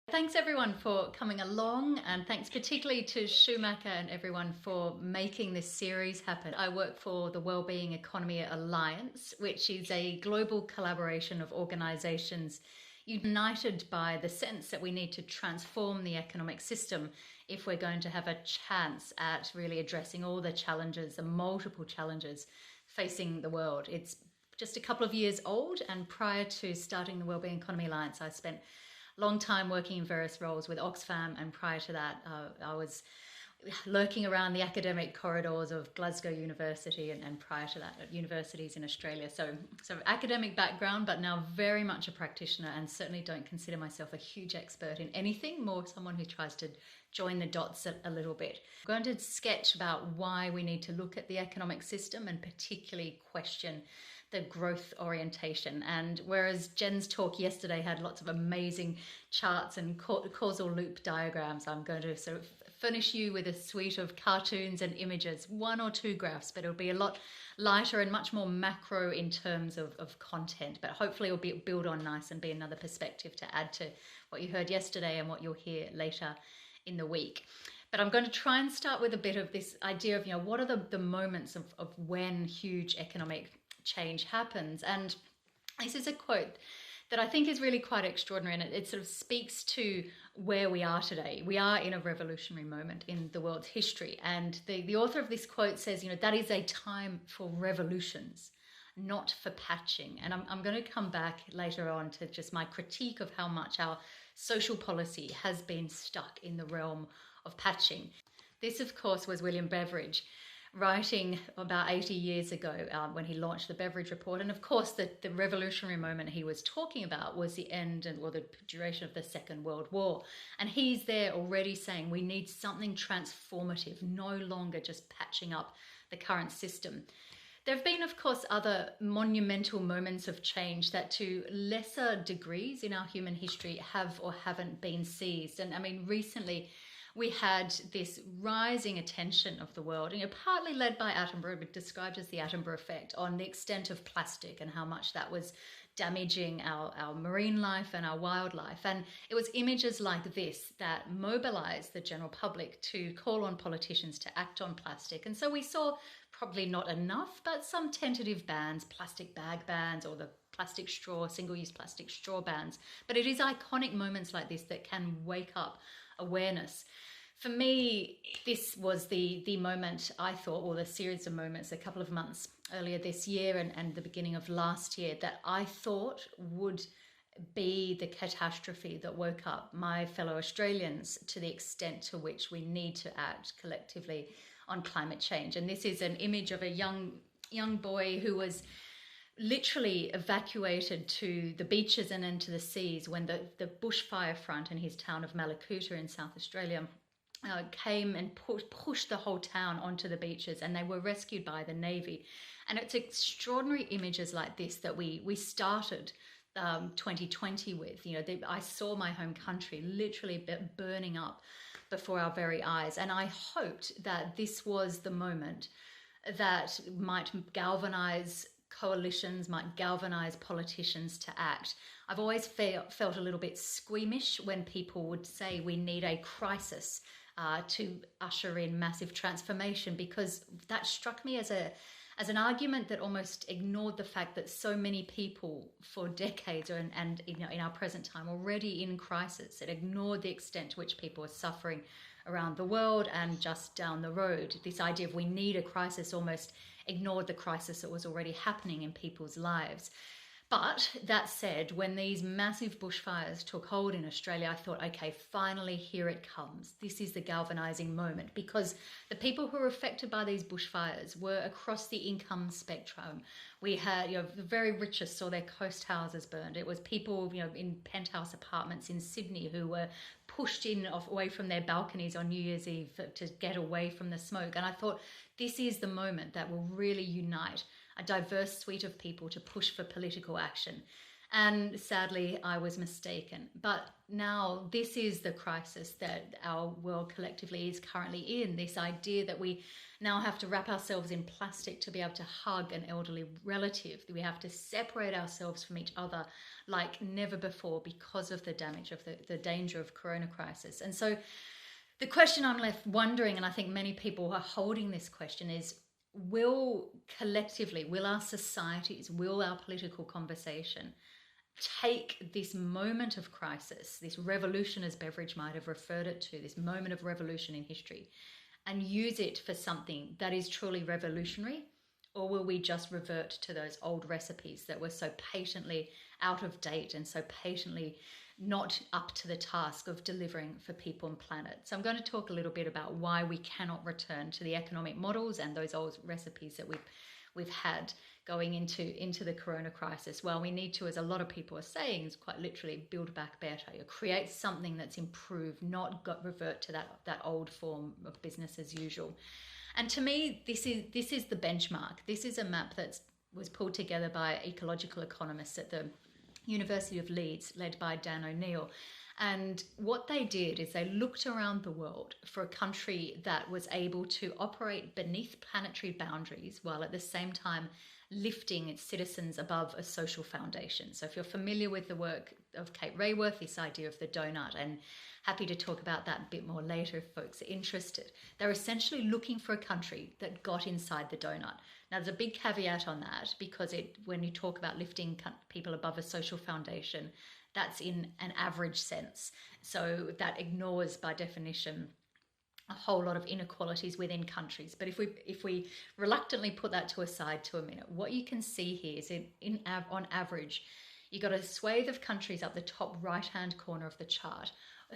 Thanks everyone for coming along, and thanks particularly to Schumacher and everyone for making this series happen. I work for the WellBeing Economy Alliance, which is a global collaboration of organizations united by the sense that we need to transform the economic system if we're going to have a chance at really addressing all the challenges, the multiple challenges facing the world. It's just a couple of years old, and prior to starting the WellBeing Economy Alliance, I spent long time working in various roles with Oxfam, and prior to that I was lurking around the academic corridors of Glasgow University and prior to that at universities in Australia. So academic background, but now very much a practitioner, and certainly don't consider myself a huge expert in anything, more someone who tries to join the dots a little bit. I'm going to sketch about why we need to look at the economic system and particularly question the growth orientation. And whereas Jen's talk yesterday had lots of amazing charts and causal loop diagrams, I'm going to sort of furnish you with a suite of cartoons and images, one or two graphs, but it'll be a lot lighter and much more macro in terms of content, but hopefully it'll build on nice and be another perspective to add to what you heard yesterday and what you'll hear later in the week. But I'm going to try and start with a bit of this idea of, what are the moments of when huge economic change happens. And this is a quote that I think is really quite extraordinary, and it sort of speaks to where we are today. We are in a revolutionary moment in the world's history, and the author of this quote says, that is a time for revolutions, not for patching. And I'm going to come back later on to just my critique of how much our social policy has been stuck in the realm of patching. This, of course, was William Beveridge, writing about 80 years ago when he launched the Beveridge Report. And of course, the revolutionary moment he was talking about was the end or the duration of the Second World War. And he's there already saying we need something transformative, no longer just patching up the current system. There have been, of course, other monumental moments of change that to lesser degrees in our human history have or haven't been seized. And I mean, recently, we had this rising attention of the world, partly led by Attenborough, but described as the Attenborough effect, on the extent of plastic and how much that was damaging our marine life and our wildlife. And it was images like this that mobilized the general public to call on politicians to act on plastic. And so we saw probably not enough, but some tentative bans, plastic bag bans, or the plastic straw, single-use plastic straw bans. But it is iconic moments like this that can wake up awareness. For me, this was the moment, I thought, or the series of moments a couple of months earlier this year and the beginning of last year that I thought would be the catastrophe that woke up my fellow Australians to the extent to which we need to act collectively on climate change. And this is an image of a young boy who was literally evacuated to the beaches and into the seas when the bushfire front in his town of Malakuta in South Australia came and pushed the whole town onto the beaches, and they were rescued by the Navy. And it's extraordinary images like this that we started 2020 with. I saw my home country literally burning up before our very eyes, and I hoped that this was the moment that might galvanize coalitions, might galvanize politicians to act. I've always felt a little bit squeamish when people would say we need a crisis to usher in massive transformation, because that struck me as an argument that almost ignored the fact that so many people for decades and in our present time already in crisis. It ignored the extent to which people are suffering around the world and just down the road. This idea of we need a crisis almost ignored the crisis that was already happening in people's lives. But that said, when these massive bushfires took hold in Australia, I thought, okay, finally, here it comes. This is the galvanizing moment, because the people who were affected by these bushfires were across the income spectrum. We had, the very richest saw their coast houses burned. It was people, in penthouse apartments in Sydney who were pushed away from their balconies on New Year's Eve to get away from the smoke. And I thought, this is the moment that will really unite a diverse suite of people to push for political action. And sadly, I was mistaken. But now this is the crisis that our world collectively is currently in, this idea that we now have to wrap ourselves in plastic to be able to hug an elderly relative. We have to separate ourselves from each other like never before because of the damage of the danger of corona crisis. And so the question I'm left wondering, and I think many people are holding this question, is will our societies, will our political conversation take this moment of crisis, this revolution, as Beveridge might have referred it to, this moment of revolution in history, and use it for something that is truly revolutionary? Or will we just revert to those old recipes that were so patently out of date and so patently not up to the task of delivering for people and planet? So I'm going to talk a little bit about why we cannot return to the economic models and those old recipes that we've had going into the corona crisis. Well, we need to, as a lot of people are saying, is quite literally build back better. You create something that's improved, not revert to that old form of business as usual. And to me, this is the benchmark. This is a map that was pulled together by ecological economists at the University of Leeds, led by Dan O'Neill. And what they did is they looked around the world for a country that was able to operate beneath planetary boundaries while at the same time lifting its citizens above a social foundation. So if you're familiar with the work of Kate Raworth, this idea of the donut, and happy to talk about that a bit more later if folks are interested. They're essentially looking for a country that got inside the donut. Now, there's a big caveat on that because when you talk about lifting people above a social foundation, that's in an average sense. So that ignores, by definition, a whole lot of inequalities within countries. But if we reluctantly put that to a side to a minute, what you can see here is on average, you've got a swathe of countries up the top right-hand corner of the chart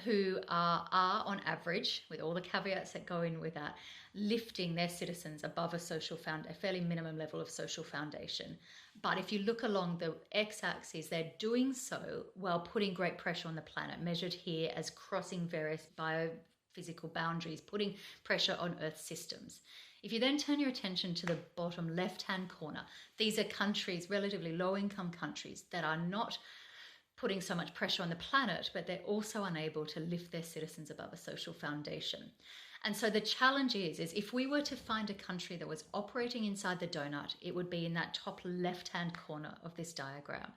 who are on average, with all the caveats that go in with that, lifting their citizens above a fairly minimum level of social foundation. But if you look along the x-axis, they're doing so while putting great pressure on the planet, measured here as crossing various biophysical boundaries, putting pressure on Earth systems. If you then turn your attention to the bottom left-hand corner, these are countries, relatively low-income countries, that are not putting so much pressure on the planet, but they're also unable to lift their citizens above a social foundation. And so the challenge is if we were to find a country that was operating inside the donut, it would be in that top left-hand corner of this diagram.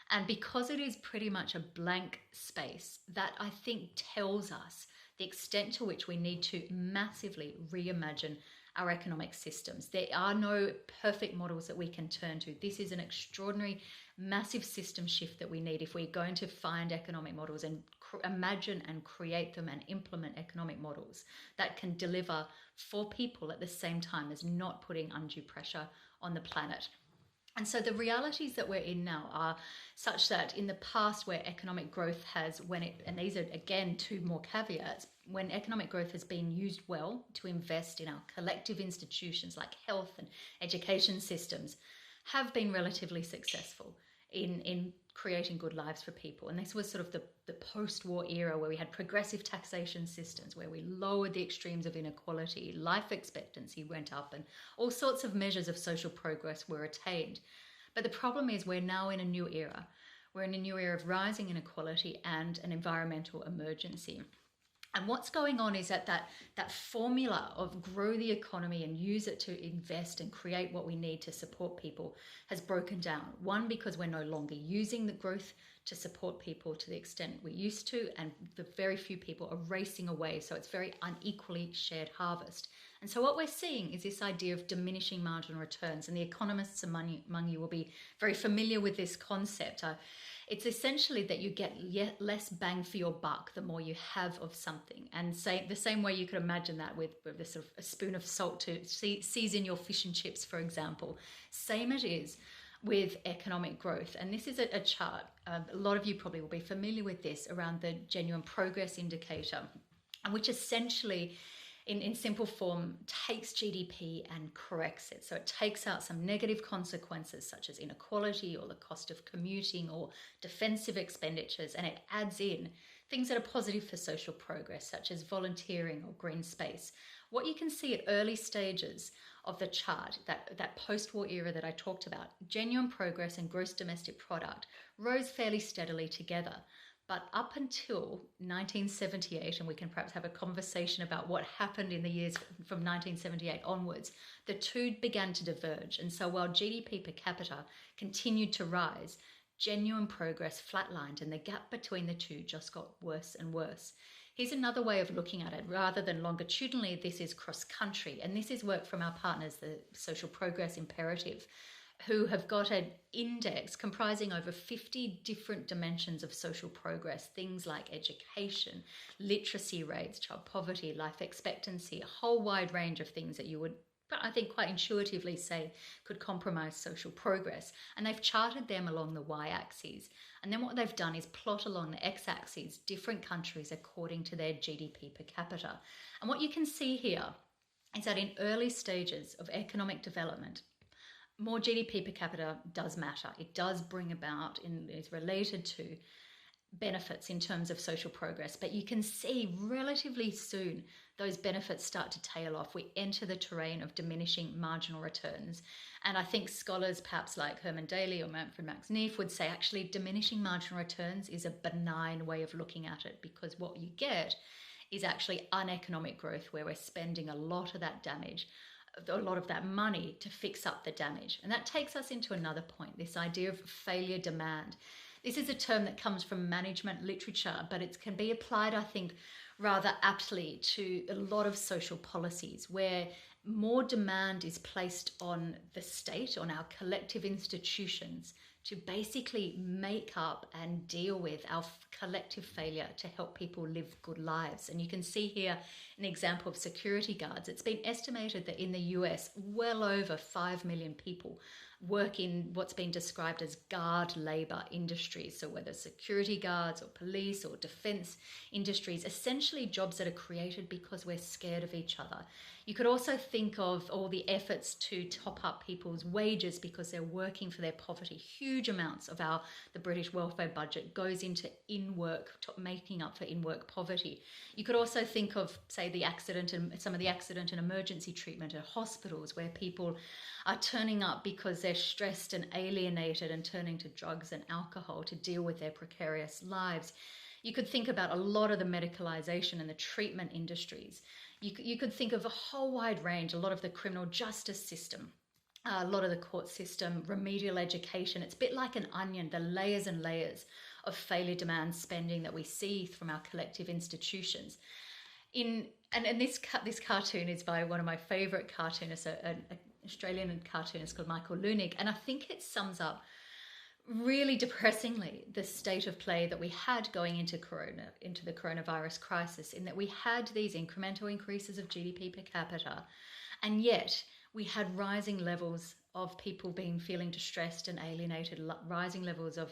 And because it is pretty much a blank space, that I think tells us the extent to which we need to massively reimagine our economic systems. There are no perfect models that we can turn to. This is an extraordinary, massive system shift that we need if we're going to find economic models and imagine and create them and implement economic models that can deliver for people at the same time as not putting undue pressure on the planet. And so the realities that we're in now are such that in the past, where economic growth has, and these are again two more caveats, when economic growth has been used well to invest in our collective institutions like health and education systems, have been relatively successful in creating good lives for people. And this was sort of the post-war era where we had progressive taxation systems, where we lowered the extremes of inequality, life expectancy went up, and all sorts of measures of social progress were attained. But the problem is we're now in a new era. We're in a new era of rising inequality and an environmental emergency. And what's going on is that formula of grow the economy and use it to invest and create what we need to support people has broken down. One, because we're no longer using the growth to support people to the extent we used to, and the very few people are racing away. So it's very unequally shared harvest. And so what we're seeing is this idea of diminishing marginal returns. And the economists among you will be very familiar with this concept. It's essentially that you get less bang for your buck the more you have of something. And the same way you could imagine that with this sort of a spoon of salt to season your fish and chips, for example. Same it is with economic growth. And this is a chart, a lot of you probably will be familiar with this, around the genuine progress indicator, which essentially in simple form, takes GDP and corrects it. So it takes out some negative consequences such as inequality or the cost of commuting or defensive expenditures, and it adds in things that are positive for social progress such as volunteering or green space. What you can see at early stages of the chart, that post-war era that I talked about, genuine progress and gross domestic product rose fairly steadily together. But up until 1978, and we can perhaps have a conversation about what happened in the years from 1978 onwards, the two began to diverge. And so while GDP per capita continued to rise, genuine progress flatlined and the gap between the two just got worse and worse. Here's another way of looking at it. Rather than longitudinally, this is cross-country. And this is work from our partners, the Social Progress Imperative, who have got an index comprising over 50 different dimensions of social progress, things like education, literacy rates, child poverty, life expectancy, a whole wide range of things that you would, I think, quite intuitively say could compromise social progress. And they've charted them along the y-axis. And then what they've done is plot along the x-axis different countries according to their GDP per capita. And what you can see here is that in early stages of economic development, more GDP per capita does matter. It does bring about, is related to benefits in terms of social progress. But you can see relatively soon those benefits start to tail off. We enter the terrain of diminishing marginal returns. And I think scholars perhaps like Herman Daly or Manfred Max Neef would say actually diminishing marginal returns is a benign way of looking at it, because what you get is actually uneconomic growth where we're spending a lot of that money to fix up the damage. And that takes us into another point, this idea of failure demand. This is a term that comes from management literature, but it can be applied, I think, rather aptly to a lot of social policies where more demand is placed on the state, on our collective institutions, to basically make up and deal with our collective failure to help people live good lives. And you can see here an example of security guards. It's been estimated that in the US, well over 5 million people work in what's been described as guard labor industries. So whether security guards or police or defense industries, essentially jobs that are created because we're scared of each other. You could also think of all the efforts to top up people's wages because they're working for their poverty. Huge amounts of the British welfare budget goes into Inwork, making up for in-work poverty. You could also think of, say, some of the accident and emergency treatment at hospitals where people are turning up because they're stressed and alienated and turning to drugs and alcohol to deal with their precarious lives. You could think about a lot of the medicalization and the treatment industries. You could think of a whole wide range, a lot of the criminal justice system, a lot of the court system, remedial education. It's a bit like an onion, the layers and layers of failure demand spending that we see from our collective institutions. And this cartoon is by one of my favorite cartoonists, an Australian cartoonist called Michael Leunig, and I think it sums up really depressingly the state of play that we had going into the coronavirus crisis, in that we had these incremental increases of GDP per capita, and yet we had rising levels of people feeling distressed and alienated, rising levels of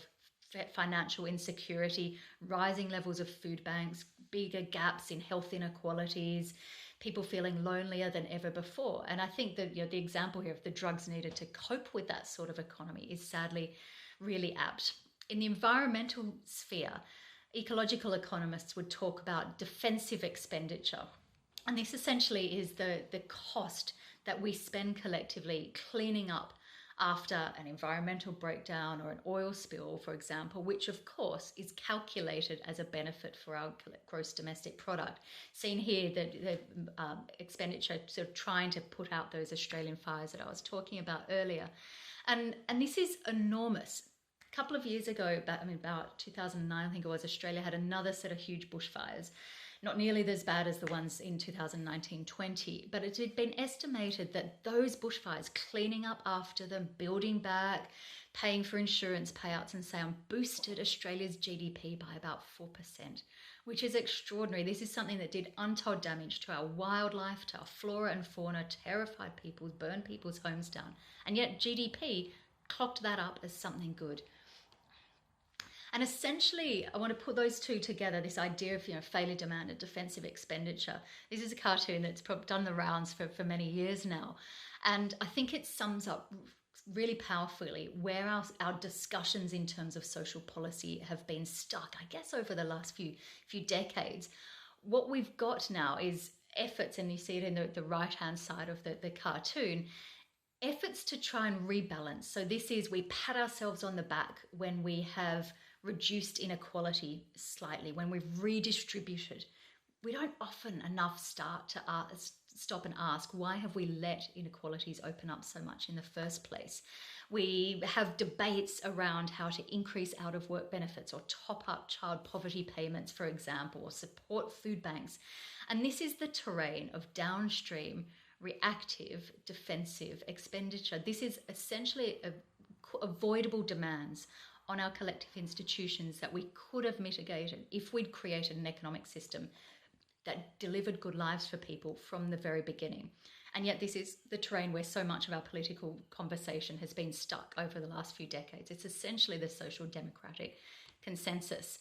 financial insecurity, rising levels of food banks, bigger gaps in health inequalities, people feeling lonelier than ever before. And I think that the example here of the drugs needed to cope with that sort of economy is sadly really apt. In the environmental sphere, ecological economists would talk about defensive expenditure. And this essentially is the cost that we spend collectively cleaning up after an environmental breakdown or an oil spill, for example, which of course is calculated as a benefit for our gross domestic product. Seen here, the expenditure sort of trying to put out those Australian fires that I was talking about earlier. And this is enormous. A couple of years ago, about 2009, I think it was, Australia had another set of huge bushfires. Not nearly as bad as the ones in 2019-20, but it had been estimated that those bushfires, cleaning up after them, building back, paying for insurance payouts and so on, boosted Australia's GDP by about 4%, which is extraordinary. This is something that did untold damage to our wildlife, to our flora and fauna, terrified people, burned people's homes down, and yet GDP clocked that up as something good. And essentially, I want to put those two together, this idea of, failure demand and defensive expenditure. This is a cartoon that's done the rounds for many years now. And I think it sums up really powerfully where our discussions in terms of social policy have been stuck, I guess, over the last few decades. What we've got now is efforts, and you see it in the right-hand side of the cartoon, efforts to try and rebalance. So this is, we pat ourselves on the back when we have reduced inequality slightly, when we've redistributed. We don't often enough stop and ask, why have we let inequalities open up so much in the first place? We have debates around how to increase out-of-work benefits or top up child poverty payments, for example, or support food banks. And this is the terrain of downstream, reactive, defensive expenditure. This is essentially avoidable demands on our collective institutions that we could have mitigated if we'd created an economic system that delivered good lives for people from the very beginning. And yet this is the terrain where so much of our political conversation has been stuck over the last few decades. It's essentially the social democratic consensus.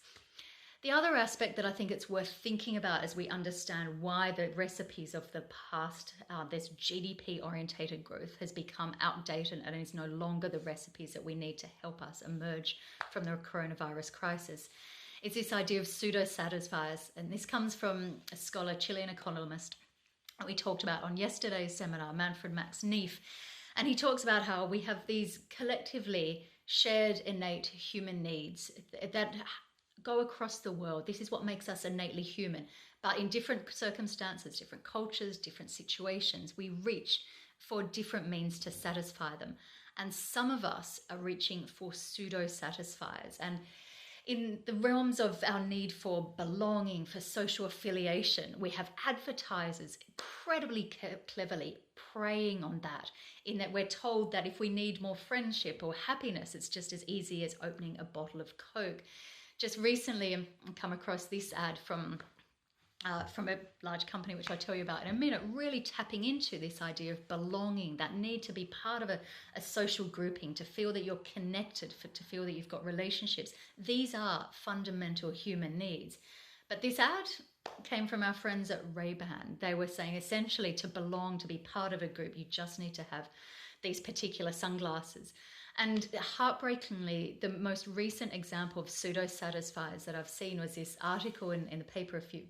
The other aspect that I think it's worth thinking about as we understand why the recipes of the past, this GDP-orientated growth, has become outdated and is no longer the recipes that we need to help us emerge from the coronavirus crisis, is this idea of pseudosatisfiers. And this comes from a scholar, Chilean economist, that we talked about on yesterday's seminar, Manfred Max Neef. And he talks about how we have these collectively shared innate human needs that go across the world. This is what makes us innately human. But in different circumstances, different cultures, different situations, we reach for different means to satisfy them. And some of us are reaching for pseudo-satisfiers. And in the realms of our need for belonging, for social affiliation, we have advertisers incredibly cleverly preying on that, in that we're told that if we need more friendship or happiness, it's just as easy as opening a bottle of Coke. Just recently, I come across this ad from a large company, which I'll tell you about in a minute, really tapping into this idea of belonging, that need to be part of a social grouping, to feel that you're connected, to feel that you've got relationships. These are fundamental human needs. But this ad came from our friends at Ray-Ban. They were saying essentially to belong, to be part of a group, you just need to have these particular sunglasses. And heartbreakingly, the most recent example of pseudo-satisfiers that I've seen was this article in the paper a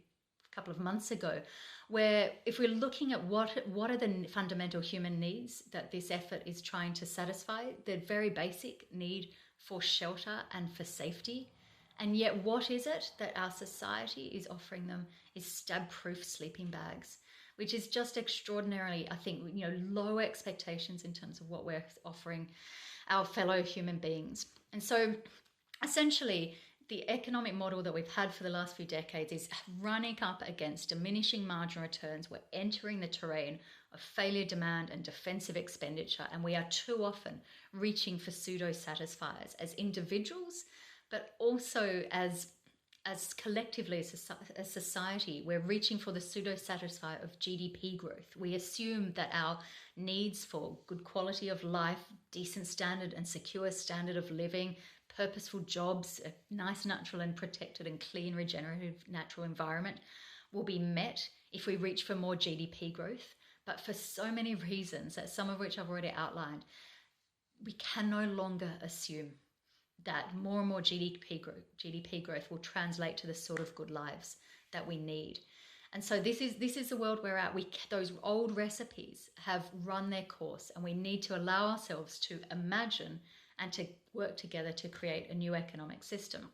couple of months ago, where if we're looking at what are the fundamental human needs that this effort is trying to satisfy, the very basic need for shelter and for safety. And yet what is it that our society is offering them is stab-proof sleeping bags, which is just extraordinarily, I think, low expectations in terms of what we're offering our fellow human beings. And so essentially, the economic model that we've had for the last few decades is running up against diminishing marginal returns. We're entering the terrain of failure demand and defensive expenditure, and we are too often reaching for pseudo-satisfiers as individuals, but also as collectively as society. We're reaching for the pseudo-satisfier of GDP growth. We assume that our needs for good quality of life, decent standard and secure standard of living, purposeful jobs, a nice, natural and protected and clean, regenerative natural environment will be met if we reach for more GDP growth. But for so many reasons, some of which I've already outlined, we can no longer assume that more and more GDP growth will translate to the sort of good lives that we need. And so this is the world we're at. Those old recipes have run their course, and we need to allow ourselves to imagine and to work together to create a new economic system.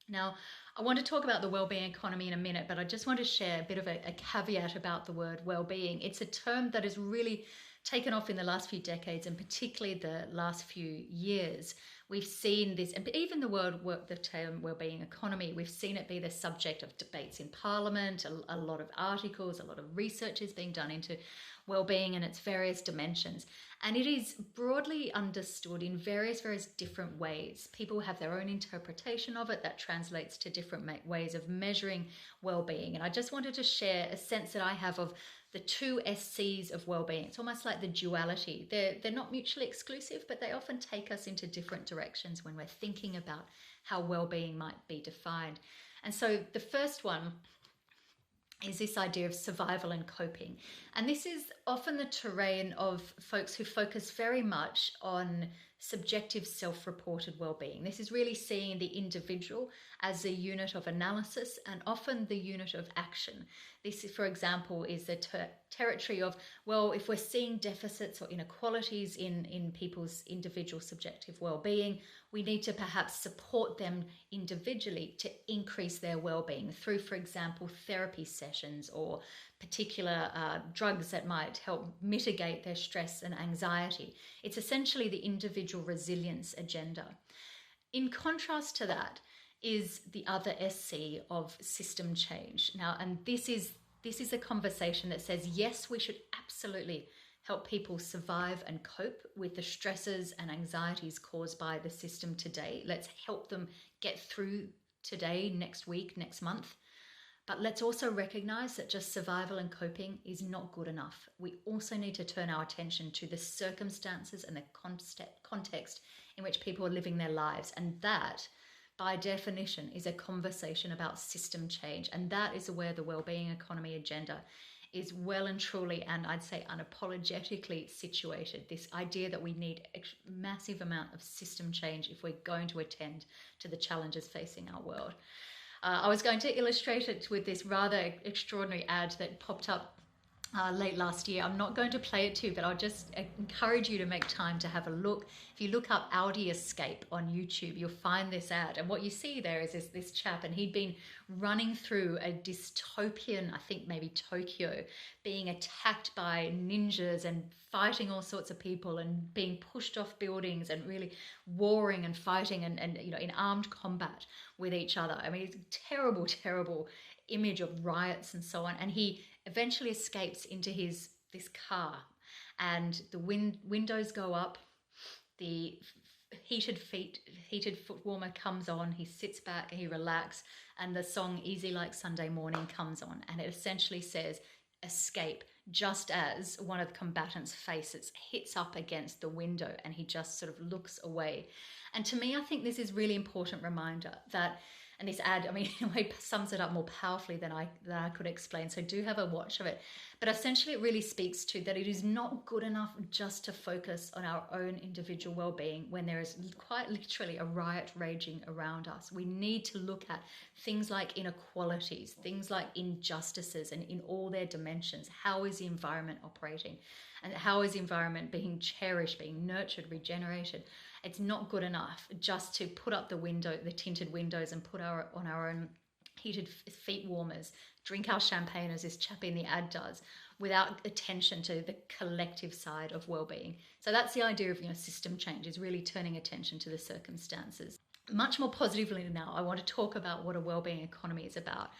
Now, I want to talk about the well-being economy in a minute, but I just want to share a bit of a caveat about the word well-being. It's a term that has really taken off in the last few decades, and particularly the last few years. We've seen this, and even the term well-being economy, we've seen it be the subject of debates in Parliament, a lot of articles, a lot of research is being done into well-being and its various dimensions. And it is broadly understood in various different ways. People have their own interpretation of it that translates to different ways of measuring well-being. And I just wanted to share a sense that I have of the two SCs of well-being. It's almost like the duality. They're not mutually exclusive, but they often take us into different directions when we're thinking about how well-being might be defined. And so the first one is this idea of survival and coping. And this is often the terrain of folks who focus very much on subjective self-reported well-being. This is really seeing the individual as a unit of analysis and often the unit of action. This, for example, is the territory of, well, if we're seeing deficits or inequalities in people's individual subjective well-being, we need to perhaps support them individually to increase their well-being through, for example, therapy sessions or particular drugs that might help mitigate their stress and anxiety. It's essentially the individual resilience agenda. In contrast to that is the other SC of system change. Now, and this is a conversation that says, yes, we should absolutely help people survive and cope with the stresses and anxieties caused by the system today. Let's help them get through today, next week, next month. But let's also recognize that just survival and coping is not good enough. We also need to turn our attention to the circumstances and the context in which people are living their lives. And that, by definition, is a conversation about system change. And that is where the Wellbeing Economy agenda is well and truly, and I'd say unapologetically situated. This idea that we need a massive amount of system change if we're going to attend to the challenges facing our world. I was going to illustrate it with this rather extraordinary ad that popped up late last year. I'm not going to play it to you, but I'll just encourage you to make time to have a look. If you look up Audi Escape on YouTube, you'll find this ad. And what you see there is this chap, and he'd been running through a dystopian, I think maybe Tokyo, being attacked by ninjas and fighting all sorts of people and being pushed off buildings and really warring and fighting and you know, in armed combat with each other. I mean, it's a terrible, terrible image of riots and so on. And he eventually escapes into this car, and the windows go up, the heated foot warmer comes on, he sits back, he relaxes, and the song Easy Like Sunday Morning comes on, and it essentially says escape, just as one of the combatants' faces hits up against the window and he just sort of looks away. And to me, I think this is a really important reminder that, and this ad, I mean, it sums it up more powerfully than I could explain. So do have a watch of it. But essentially it really speaks to that it is not good enough just to focus on our own individual well-being when there is quite literally a riot raging around us. We need to look at things like inequalities, things like injustices, and in all their dimensions. How is the environment operating? And how is the environment being cherished, being nurtured, regenerated? It's not good enough just to put up the tinted windows and put on our own heated feet warmers, drink our champagne as this chap in the ad does, without attention to the collective side of well-being. So that's the idea of, you know, system change, is really turning attention to the circumstances. Much more positively now, I want to talk about what a well-being economy is about.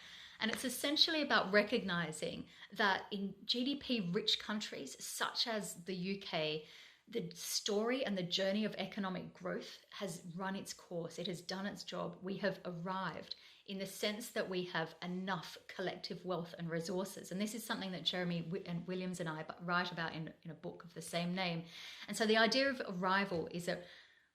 And it's essentially about recognizing that in GDP-rich countries such as the UK, the story and the journey of economic growth has run its course. It has done its job. We have arrived in the sense that we have enough collective wealth and resources. And this is something that Jeremy and Williams and I write about in a book of the same name. And so the idea of arrival is that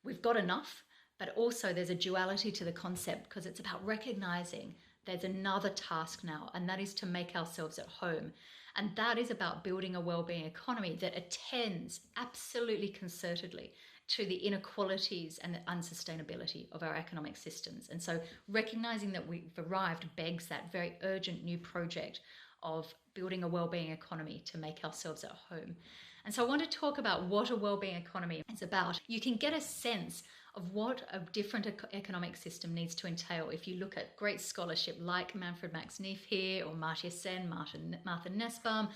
we've got enough, but also there's a duality to the concept, because it's about recognizing there's another task now, and that is to make ourselves at home. And that is about building a well-being economy that attends absolutely concertedly to the inequalities and the unsustainability of our economic systems. And so recognizing that we've arrived begs that very urgent new project of building a well-being economy to make ourselves at home. And so I want to talk about what a well-being economy is about. You can get a sense of what a different economic system needs to entail if you look at great scholarship like Manfred Max Neef here, or Martia Sen, Martha Nussbaum.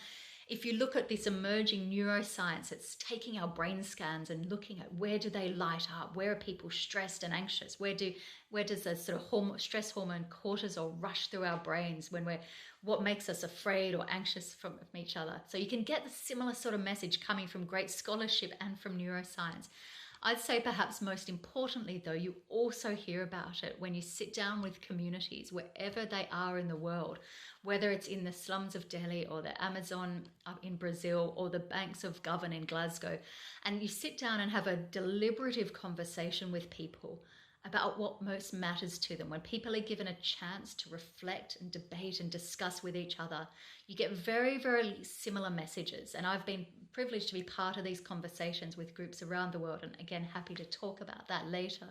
If you look at this emerging neuroscience, it's taking our brain scans and looking at where do they light up, where are people stressed and anxious, where does the sort of stress hormone cortisol rush through our brains what makes us afraid or anxious from each other. So you can get the similar sort of message coming from great scholarship and from neuroscience. I'd say perhaps most importantly, though, you also hear about it when you sit down with communities wherever they are in the world, whether it's in the slums of Delhi or the Amazon up in Brazil or the banks of Govan in Glasgow, and you sit down and have a deliberative conversation with people about what most matters to them. When people are given a chance to reflect and debate and discuss with each other, you get very, very similar messages. And I've been privileged to be part of these conversations with groups around the world, and again, happy to talk about that later,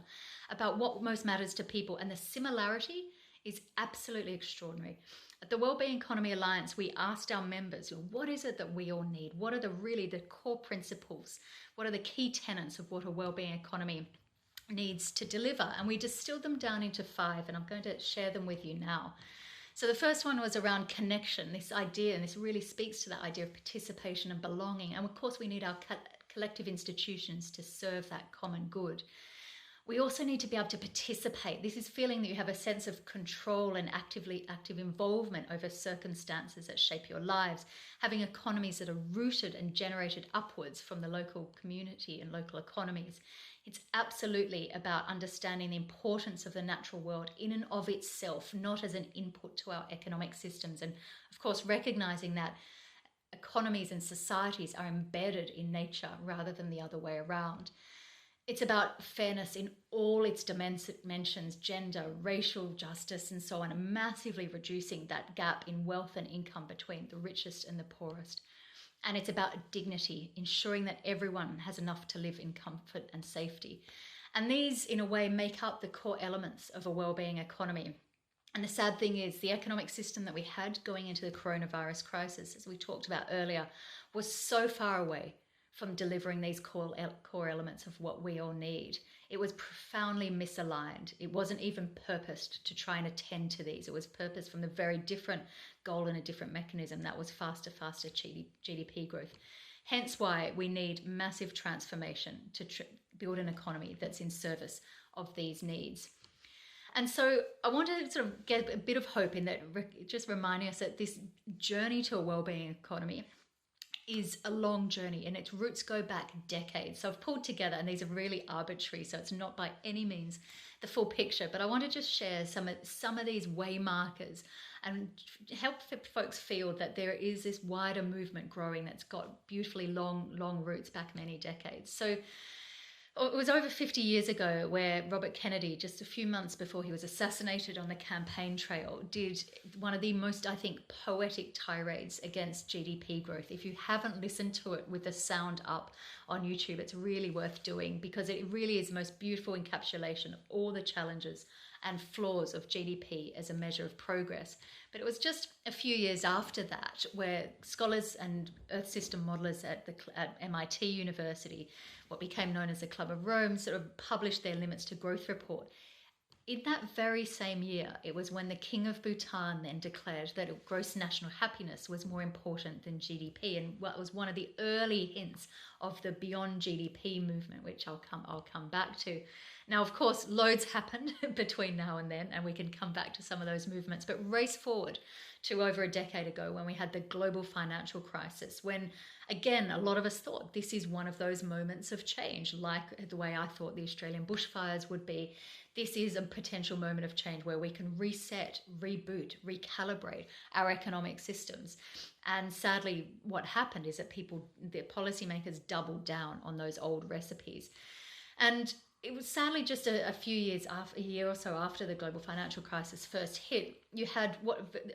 about what most matters to people. And the similarity is absolutely extraordinary. At the WellBeing Economy Alliance, we asked our members, what is it that we all need? What are the core principles? What are the key tenets of what a wellbeing economy needs to deliver? And we distilled them down into 5, and I'm going to share them with you now. So the first one was around connection, this idea, and this really speaks to that idea of participation and belonging. And of course, we need our collective institutions to serve that common good. We also need to be able to participate. This is feeling that you have a sense of control and active involvement over circumstances that shape your lives, having economies that are rooted and generated upwards from the local community and local economies. It's absolutely about understanding the importance of the natural world in and of itself, not as an input to our economic systems. And of course, recognizing that economies and societies are embedded in nature rather than the other way around. It's about fairness in all its dimensions, gender, racial justice, and so on, and massively reducing that gap in wealth and income between the richest and the poorest. And it's about dignity, ensuring that everyone has enough to live in comfort and safety. And these, in a way, make up the core elements of a wellbeing economy. And the sad thing is, the economic system that we had going into the coronavirus crisis, as we talked about earlier, was so far away from delivering these core elements of what we all need. It was profoundly misaligned. It wasn't even purposed to try and attend to these. It was purposed from the very different goal and a different mechanism that was faster GDP growth. Hence why we need massive transformation to build an economy that's in service of these needs. And so I want to sort of get a bit of hope in that, just reminding us that this journey to a wellbeing economy is a long journey and its roots go back decades. So I've pulled together, and these are really arbitrary, so it's not by any means the full picture, but I want to just share some of these way markers and help folks feel that there is this wider movement growing that's got beautifully long roots back many decades. So it was over 50 years ago where Robert Kennedy, just a few months before he was assassinated on the campaign trail, did one of the most, I think, poetic tirades against GDP growth. If you haven't listened to it with the sound up on YouTube, it's really worth doing, because it really is the most beautiful encapsulation of all the challenges and flaws of GDP as a measure of progress. But it was just a few years after that where scholars and Earth system modelers at MIT University, what became known as the Club of Rome, sort of published their Limits to Growth report. In that very same year, it was when the King of Bhutan then declared that gross national happiness was more important than GDP, and what was one of the early hints of the beyond GDP movement, which I'll come back to. Now, of course, loads happened between now and then, and we can come back to some of those movements, but race forward to over a decade ago when we had the global financial crisis, when, again, a lot of us thought this is one of those moments of change, like the way I thought the Australian bushfires would be. This is a potential moment of change where we can reset, reboot, recalibrate our economic systems. And sadly, what happened is that the policymakers doubled down on those old recipes. And it was sadly just a year or so after the global financial crisis first hit, you had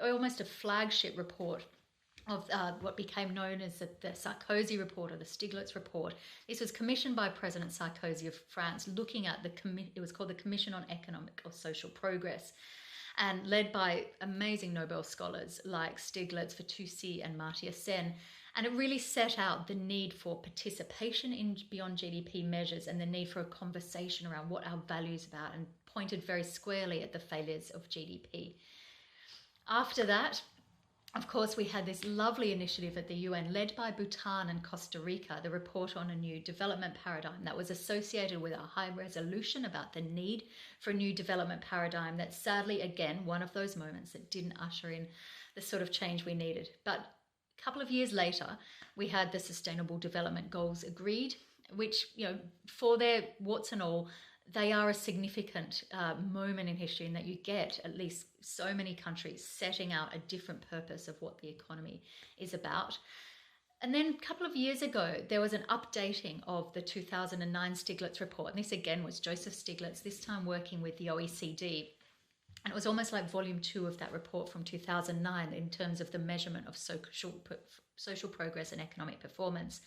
almost a flagship report of what became known as the Sarkozy report, or the Stiglitz report. This was commissioned by President Sarkozy of France, looking at it was called the Commission on Economic or Social Progress, and led by amazing Nobel scholars like Stiglitz, Fitoussi, and Amartya Sen. And it really set out the need for participation in beyond GDP measures and the need for a conversation around what our values are about, and pointed very squarely at the failures of GDP. After that, of course, we had this lovely initiative at the UN led by Bhutan and Costa Rica, the report on a new development paradigm that was associated with a high resolution about the need for a new development paradigm. That's sadly, again, one of those moments that didn't usher in the sort of change we needed. But a couple of years later, we had the Sustainable Development Goals agreed, which, for their warts and all, they are a significant moment in history in that you get at least so many countries setting out a different purpose of what the economy is about. And then a couple of years ago, there was an updating of the 2009 Stiglitz report. And this again was Joseph Stiglitz, this time working with the OECD. And it was almost like volume 2 of that report from 2009 in terms of the measurement of social progress and economic performance.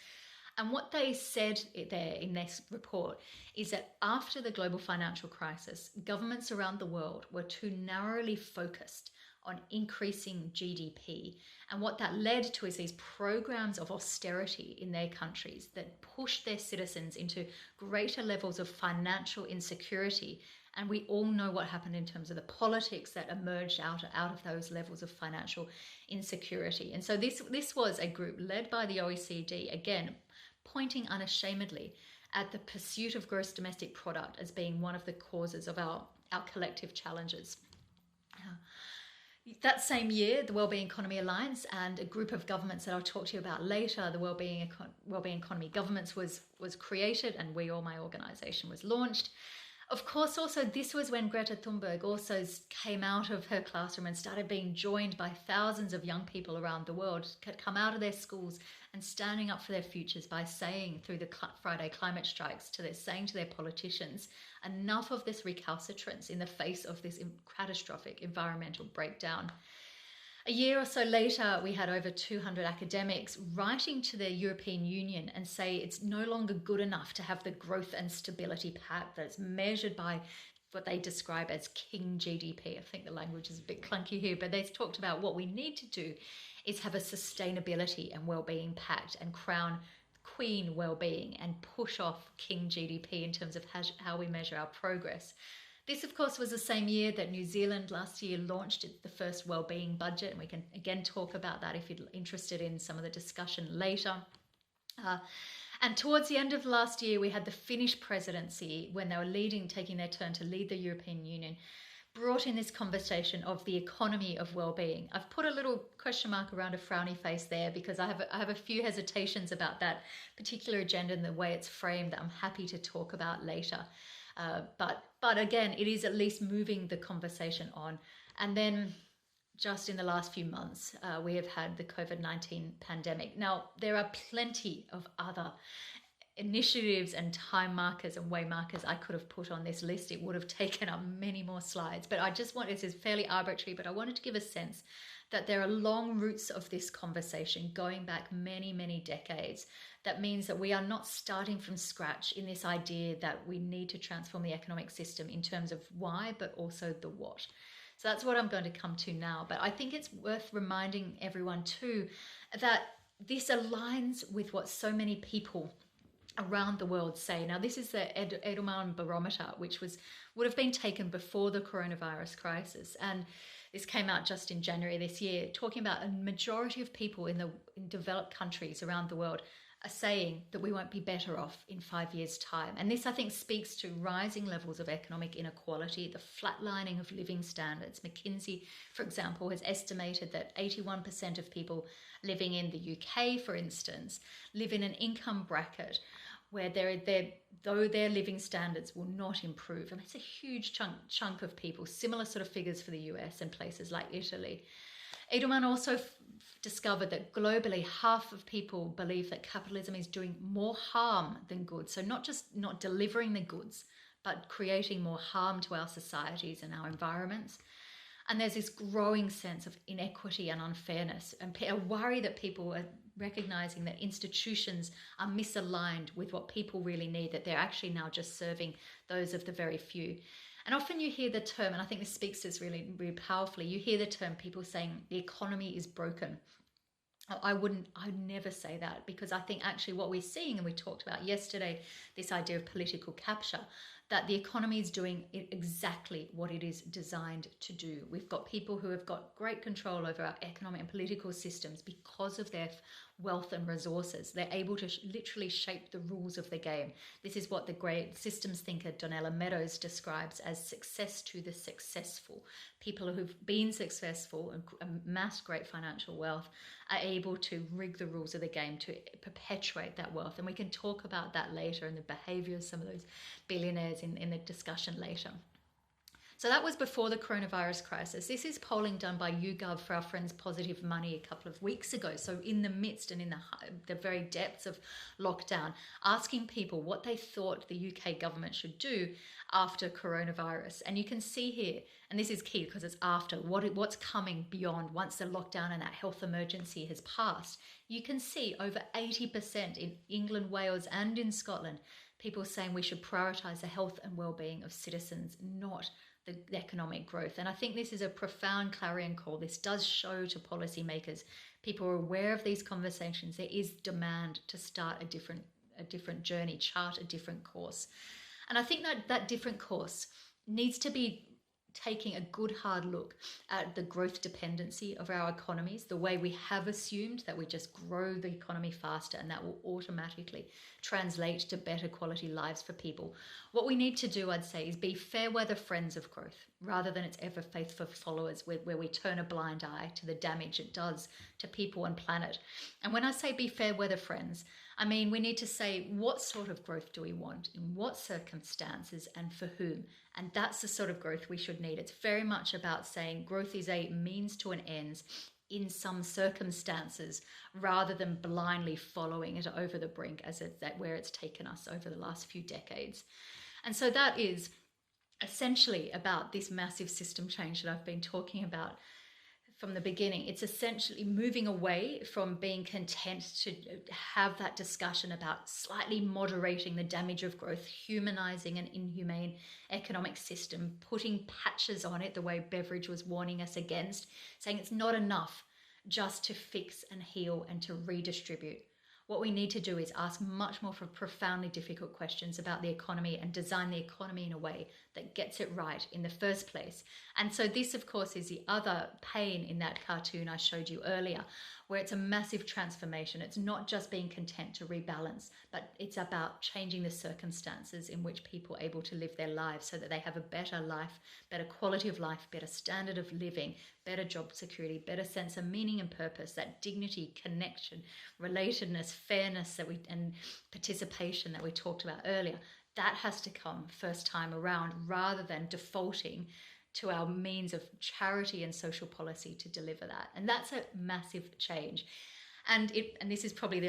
And what they said there in this report is that after the global financial crisis, governments around the world were too narrowly focused on increasing GDP. And what that led to is these programs of austerity in their countries that pushed their citizens into greater levels of financial insecurity. And we all know what happened in terms of the politics that emerged out of those levels of financial insecurity. And so this was a group led by the OECD, again, pointing unashamedly at the pursuit of gross domestic product as being one of the causes of our collective challenges. That same year, the WellBeing Economy Alliance and a group of governments that I'll talk to you about later, the WellBeing Economy Governments was created, and my organisation was launched. Of course, also this was when Greta Thunberg also came out of her classroom and started being joined by thousands of young people around the world, come out of their schools and standing up for their futures by saying through the Friday climate strikes, saying to their politicians, enough of this recalcitrance in the face of this catastrophic environmental breakdown. A year or so later, we had over 200 academics writing to the European Union and say it's no longer good enough to have the growth and stability pact that's measured by what they describe as king GDP. I think the language is a bit clunky here, but they talked about what we need to do is have a sustainability and well-being pact and crown queen well-being and push off king GDP in terms of how we measure our progress. This, of course, was the same year that New Zealand last year launched the first wellbeing budget, and we can again talk about that if you're interested in some of the discussion later. And towards the end of last year, we had the Finnish presidency, when they were taking their turn to lead the European Union, brought in this conversation of the economy of well-being. I've put a little question mark around a frowny face there because I have a few hesitations about that particular agenda and the way it's framed that I'm happy to talk about later. But again, it is at least moving the conversation on. And then just in the last few months, we have had the COVID-19 pandemic. Now, there are plenty of other initiatives and time markers and way markers I could have put on this list. It would have taken up many more slides, but this is fairly arbitrary, but I wanted to give a sense that there are long roots of this conversation going back many, many decades. That means that we are not starting from scratch in this idea that we need to transform the economic system in terms of why, but also the what. So that's what I'm going to come to now. But I think it's worth reminding everyone too that this aligns with what so many people around the world say. Now, this is the Edelman Barometer, which would have been taken before the coronavirus crisis. And this came out just in January this year, talking about a majority of people in developed countries around the world are saying that we won't be better off in 5 years' time. And this, I think, speaks to rising levels of economic inequality, the flatlining of living standards. McKinsey, for example, has estimated that 81% of people living in the UK, for instance, live in an income bracket where though their living standards will not improve. And it's a huge chunk of people, similar sort of figures for the US and places like Italy. Edelman also discovered that globally, half of people believe that capitalism is doing more harm than good. So not just not delivering the goods, but creating more harm to our societies and our environments. And there's this growing sense of inequity and unfairness, and a worry that people are recognizing that institutions are misaligned with what people really need, that they're actually now just serving those of the very few. And often you hear the term, and I think this speaks to this really, really powerfully, you hear the term people saying the economy is broken. I'd never say that, because I think actually what we're seeing, and we talked about yesterday, this idea of political capture, that the economy is doing exactly what it is designed to do. We've got people who have got great control over our economic and political systems because of their wealth and resources. They're able to literally shape the rules of the game. This is what the great systems thinker Donella Meadows describes as success to the successful. People who've been successful and amassed great financial wealth are able to rig the rules of the game to perpetuate that wealth. And we can talk about that later and the behavior of some of those billionaires in the discussion later. So that was before the coronavirus crisis. This is polling done by YouGov for our friends Positive Money a couple of weeks ago. So in the midst and in the very depths of lockdown, asking people what they thought the UK government should do after coronavirus. And you can see here, and this is key because it's after, what's coming beyond once the lockdown and that health emergency has passed. You can see over 80% in England, Wales and in Scotland, people saying we should prioritise the health and well-being of citizens, not the economic growth. And I think this is a profound clarion call. This does show to policymakers, people are aware of these conversations. There is demand to start a different journey, chart a different course. And I think that different course needs to be taking a good hard look at the growth dependency of our economies, the way we have assumed that we just grow the economy faster and that will automatically translate to better quality lives for people. What we need to do, I'd say, is be fair weather friends of growth rather than its ever faithful followers where we turn a blind eye to the damage it does to people and planet. And when I say be fair weather friends, I mean, we need to say, what sort of growth do we want, in what circumstances and for whom? And that's the sort of growth we should need. It's very much about saying growth is a means to an end in some circumstances rather than blindly following it over the brink as where it's taken us over the last few decades. And so that is essentially about this massive system change that I've been talking about from the beginning. It's essentially moving away from being content to have that discussion about slightly moderating the damage of growth, humanizing an inhumane economic system, putting patches on it the way Beveridge was warning us against, saying it's not enough just to fix and heal and to redistribute. What we need to do is ask much more profoundly difficult questions about the economy and design the economy in a way that gets it right in the first place. And so this, of course, is the other pain in that cartoon I showed you earlier, where it's a massive transformation. It's not just being content to rebalance, but it's about changing the circumstances in which people are able to live their lives so that they have a better life, better quality of life, better standard of living, better job security, better sense of meaning and purpose, that dignity, connection, relatedness, fairness and participation that we talked about earlier. That has to come first time around rather than defaulting to our means of charity and social policy to deliver that. And that's a massive change. And this is probably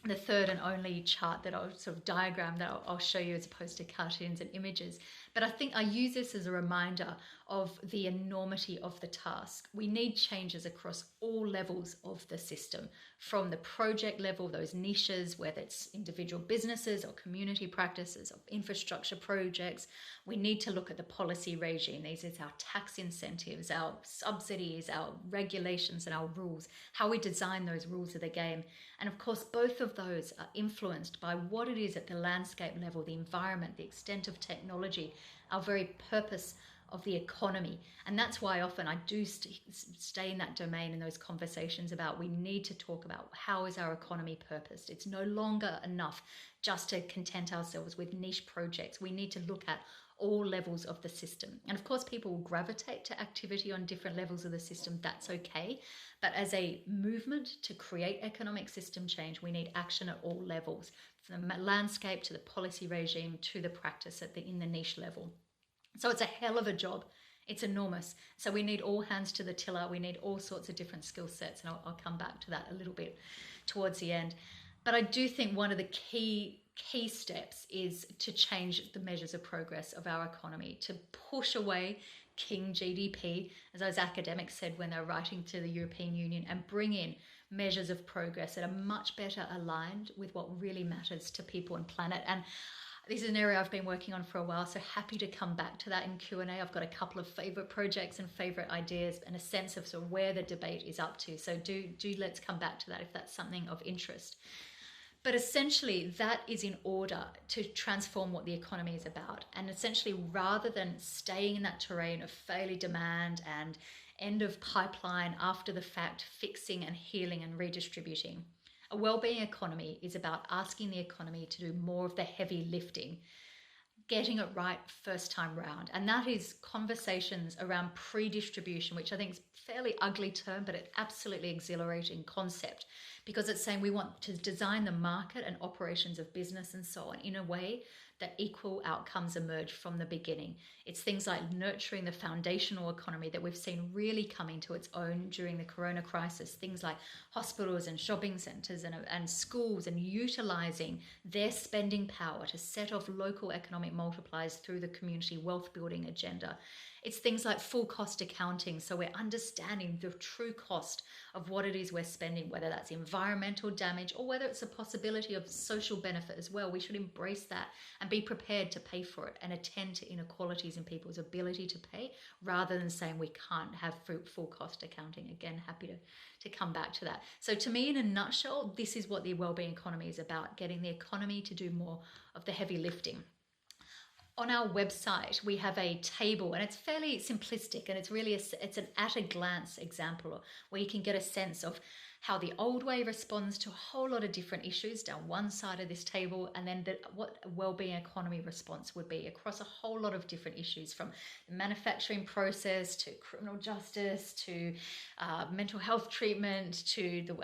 the third and only chart that I'll sort of diagram that I'll show you as opposed to cartoons and images. But I think I use this as a reminder of the enormity of the task. We need changes across all levels of the system, from the project level, those niches, whether it's individual businesses or community practices or infrastructure projects. We need to look at the policy regime. These are our tax incentives, our subsidies, our regulations and our rules, how we design those rules of the game. And of course, both of those are influenced by what it is at the landscape level, the environment, the extent of technology, our very purpose of the economy. And that's why often I do stay in that domain in those conversations about we need to talk about how is our economy purposed. It's no longer enough just to content ourselves with niche projects. We need to look at all levels of the system. And of course, people will gravitate to activity on different levels of the system. That's okay. But as a movement to create economic system change, we need action at all levels, from the landscape to the policy regime to the practice in the niche level. So it's a hell of a job. It's enormous. So we need all hands to the tiller. We need all sorts of different skill sets. And I'll come back to that a little bit towards the end. But I do think one of the key steps is to change the measures of progress of our economy, to push away King GDP, as those academics said when they were writing to the European Union, and bring in measures of progress that are much better aligned with what really matters to people and planet. And this is an area I've been working on for a while, so happy to come back to that in Q&A. I've got a couple of favourite projects and favourite ideas and a sense of sort of where the debate is up to. So do let's come back to that if that's something of interest. But essentially, that is in order to transform what the economy is about. And essentially, rather than staying in that terrain of failure demand and end of pipeline after the fact, fixing and healing and redistributing, a well-being economy is about asking the economy to do more of the heavy lifting, getting it right first time round. And that is conversations around pre-distribution, which I think is a fairly ugly term, but it's absolutely exhilarating concept, because it's saying we want to design the market and operations of business and so on in a way that equal outcomes emerge from the beginning. It's things like nurturing the foundational economy that we've seen really come into its own during the corona crisis, things like hospitals and shopping centres and schools, and utilising their spending power to set off local economic multipliers through the community wealth building agenda. It's things like full cost accounting, so we're understanding the true cost of what it is we're spending, whether that's environmental damage or whether it's a possibility of social benefit as well. We should embrace that and be prepared to pay for it and attend to inequalities in people's ability to pay, rather than saying we can't have full cost accounting. Again, happy to come back to that. So to me, in a nutshell, this is what the wellbeing economy is about, getting the economy to do more of the heavy lifting. On our website, we have a table, and it's fairly simplistic, and it's an at a glance example where you can get a sense of how the old way responds to a whole lot of different issues down one side of this table, and then what a wellbeing economy response would be across a whole lot of different issues, from the manufacturing process to criminal justice to mental health treatment to the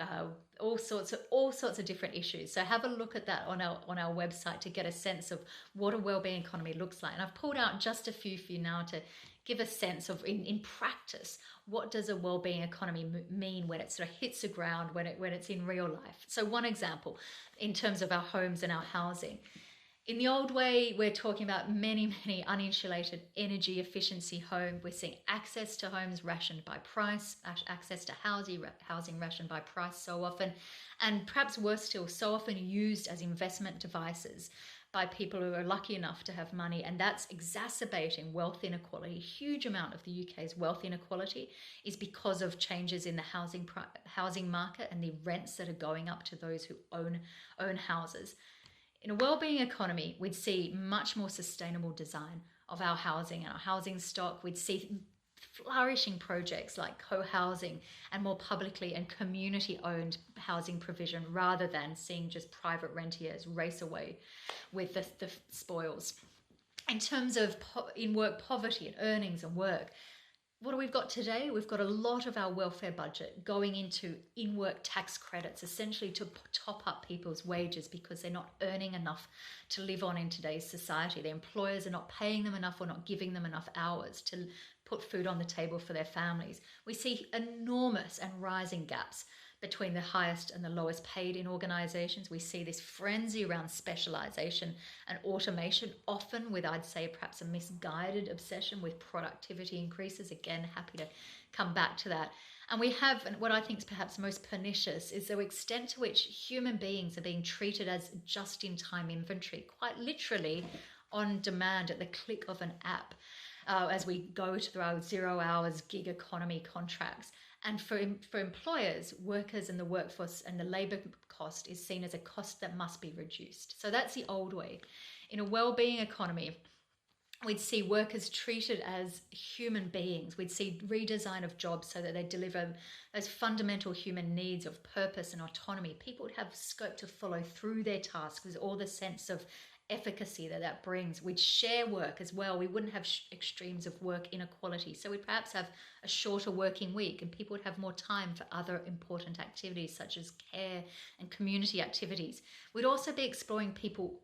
all sorts of different issues. So have a look at that on our website to get a sense of what a wellbeing economy looks like. And I've pulled out just a few for you now to give a sense of, in practice, what does a wellbeing economy mean when it sort of hits the ground, when it's in real life. So one example, in terms of our homes and our housing. In the old way, we're talking about many uninsulated energy efficiency homes. We're seeing access to homes rationed by price, access to housing rationed by price so often, and perhaps worse still, so often used as investment devices by people who are lucky enough to have money, and that's exacerbating wealth inequality. A huge amount of the UK's wealth inequality is because of changes in the housing market and the rents that are going up to those who own houses. In a wellbeing economy, we'd see much more sustainable design of our housing and our housing stock. We'd see flourishing projects like co-housing and more publicly and community-owned housing provision, rather than seeing just private rentiers race away with the spoils. In terms of in-work poverty and earnings and work, what do we've got today? We've got a lot of our welfare budget going into in-work tax credits, essentially to top up people's wages because they're not earning enough to live on in today's society. The employers are not paying them enough or not giving them enough hours to put food on the table for their families. We see enormous and rising gaps between the highest and the lowest paid in organisations. We see this frenzy around specialisation and automation, often with, I'd say, perhaps a misguided obsession with productivity increases. Again, happy to come back to that. And we have, and what I think is perhaps most pernicious, is the extent to which human beings are being treated as just-in-time inventory, quite literally on demand at the click of an app, as we go through our 0 hours gig economy contracts. And for employers, workers and the workforce and the labour cost is seen as a cost that must be reduced. So that's the old way. In a wellbeing economy, we'd see workers treated as human beings. We'd see redesign of jobs so that they deliver those fundamental human needs of purpose and autonomy. People would have scope to follow through their tasks with all the sense of efficacy that brings. We'd share work as well. We wouldn't have extremes of work inequality. So we'd perhaps have a shorter working week, and people would have more time for other important activities such as care and community activities. We'd also be exploring